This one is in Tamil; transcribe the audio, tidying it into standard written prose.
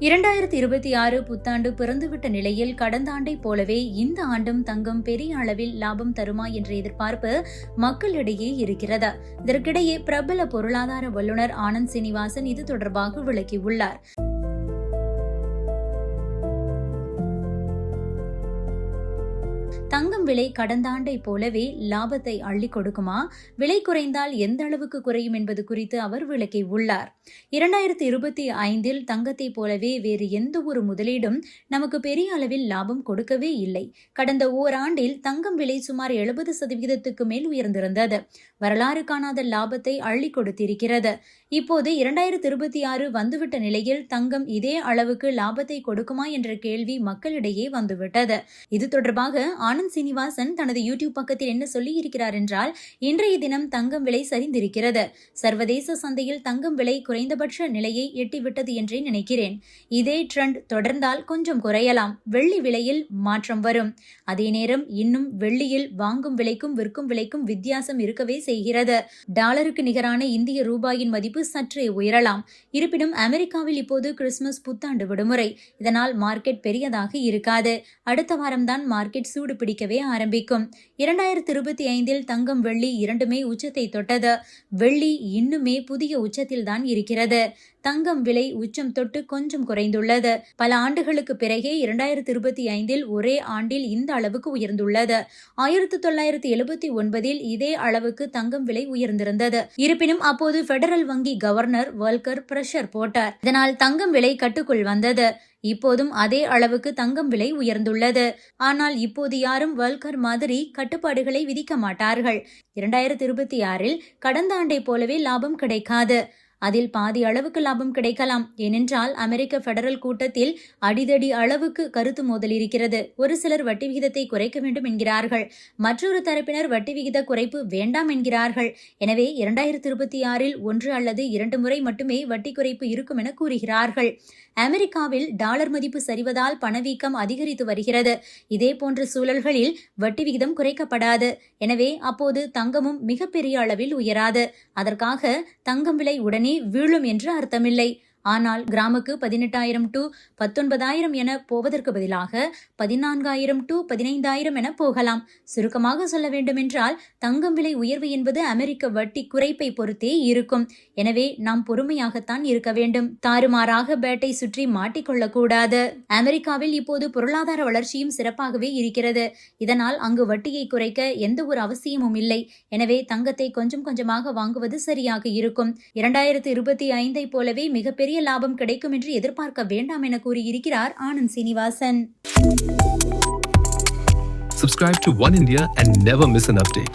2026 புத்தாண்டு பிறந்துவிட்ட நிலையில் கடந்த ஆண்டை போலவே இந்த ஆண்டும் தங்கம் பெரிய அளவில் லாபம் தருமா என்ற எதிர்பார்ப்பு மக்களிடையே இருக்கிறது. இதற்கிடையே பிரபல பொருளாதார வல்லுநர் ஆனந்த் சீனிவாசன் இது தொடர்பாக விளக்கியுள்ளார். தங்கம் விலை கடந்த ஆண்டை போலவே லாபத்தை அள்ளி கொடுக்குமா, விலை குறைந்தால் எந்த அளவுக்கு குறையும் என்பது குறித்து அவர் விளக்கியுள்ளார். 2025 தங்கத்தை போலவே வேறு எந்த ஒரு முதலீடும் நமக்கு பெரிய அளவில் லாபம் கொடுக்கவே இல்லை. கடந்த ஓராண்டில் தங்கம் விலை சுமார் 70% மேல் உயர்ந்திருந்தது. வரலாறு காணாத லாபத்தை அள்ளி கொடுத்திருக்கிறது. இப்போது 2026 வந்துவிட்ட நிலையில் தங்கம் இதே அளவுக்கு லாபத்தை கொடுக்குமா என்ற கேள்வி மக்களிடையே வந்துவிட்டது. இது தொடர்பாக ஆனந்த் சீனிவாசன் தனது யூடியூப் பக்கத்தில் என்ன சொல்லியிருக்கிறார் என்றால், இன்றைய தினம் தங்கம் விலை சரிந்திருக்கிறது. சர்வதேச சந்தையில் தங்கம் விலை குறைந்தபட்ச நிலையை எட்டிவிட்டது என்றே நினைக்கிறேன். இதே ட்ரெண்ட் தொடர்ந்தால் கொஞ்சம் குறையலாம். வெள்ளி விலையில் மாற்றம் வரும். அதே நேரம் இன்னும் வெள்ளியில் வாங்கும் விலைக்கும் விற்கும் விலைக்கும் வித்தியாசம் இருக்கவே செய்கிறது. டாலருக்கு நிகரான இந்திய ரூபாயின் மதிப்பு சற்றே உயரலாம். இருப்பினும் அமெரிக்காவில் இப்போது கிறிஸ்துமஸ் புத்தாண்டு விடுமுறை. இதனால் மார்க்கெட் பெரியதாக இருக்காது. அடுத்த வாரம்தான் மார்க்கெட் சூடு பிடிக்கவே ஆரம்பிக்கும். 2025 தங்கம் வெள்ளி இரண்டுமே உச்சத்தை தொட்டது. வெள்ளி இன்னுமே புதிய உச்சத்தில் தான் இருக்கிறது. தங்கம் விலை உச்சம் தொட்டு கொஞ்சம் குறைந்துள்ளது. பல ஆண்டுகளுக்கு பிறகே 2025 ஒரே ஆண்டில் இந்த அளவுக்கு உயர்ந்துள்ளது. 1979 இதே அளவுக்கு தங்கம் விலை உயர்ந்திருந்தது. இருப்பினும் அப்போது பெடரல் வங்கி கவர்னர் வால்கர் பிரஷர் போட்டார். இதனால் தங்கம் விலை கட்டுக்குள் வந்தது. இப்போதும் அதே அளவுக்கு தங்கம் விலை உயர்ந்துள்ளது. ஆனால் இப்போது யாரும் வால்கர் மாதிரி கட்டுப்பாடுகளை விதிக்க மாட்டார்கள். 2026 கடந்த ஆண்டை போலவே லாபம் கிடைக்காது. அதில் பாதி அளவுக்கு லாபம் கிடைக்கலாம். ஏனென்றால் அமெரிக்க பெடரல் கூட்டத்தில் அடிதடி அளவுக்கு கருத்து மோதல் இருக்கிறது. ஒரு சிலர் வட்டி விகிதத்தை குறைக்க வேண்டும் என்கிறார்கள். மற்றொரு தரப்பினர் வட்டி விகித குறைப்பு வேண்டாம் என்கிறார்கள். எனவே 2026 1 அல்லது 2 முறை மட்டுமே வட்டி குறைப்பு இருக்கும் என கூறுகிறார்கள். அமெரிக்காவில் டாலர் மதிப்பு சரிவதால் பணவீக்கம் அதிகரித்து வருகிறது. இதே போன்ற சூழல்களில் வட்டி விகிதம் குறைக்கப்படாது. எனவே அப்போது தங்கமும் மிகப்பெரிய அளவில் உயராது. அதற்காக தங்கம் விலை உடனே வீழும் என்று அர்த்தமில்லை. ஆனால் கிராமுக்கு 18,000 to 19,000 என போவதற்கு பதிலாக 14,000 to 15,000 என போகலாம். சுருக்கமாக சொல்ல வேண்டுமென்றால் தங்கம் விலை உயர்வு என்பது அமெரிக்க வட்டி குறைப்பை பொறுத்தே இருக்கும். எனவே நாம் பொறுமையாகத்தான் இருக்க வேண்டும். தாறுமாறாக பேட்டை சுற்றி மாட்டிக்கொள்ளக்கூடாது. அமெரிக்காவில் இப்போது பொருளாதார வளர்ச்சியும் சிறப்பாகவே இருக்கிறது. இதனால் அங்கு வட்டியை குறைக்க எந்த ஒரு அவசியமும் இல்லை. எனவே தங்கத்தை கொஞ்சம் கொஞ்சமாக வாங்குவது சரியாக இருக்கும். 2025 போலவே மிகப்பெரிய லாபம் கிடைக்கும் என்று எதிர்பார்க்க வேண்டாம் என கூறியிருக்கிறார் Anand Srinivasan. Subscribe to One India and never miss an update.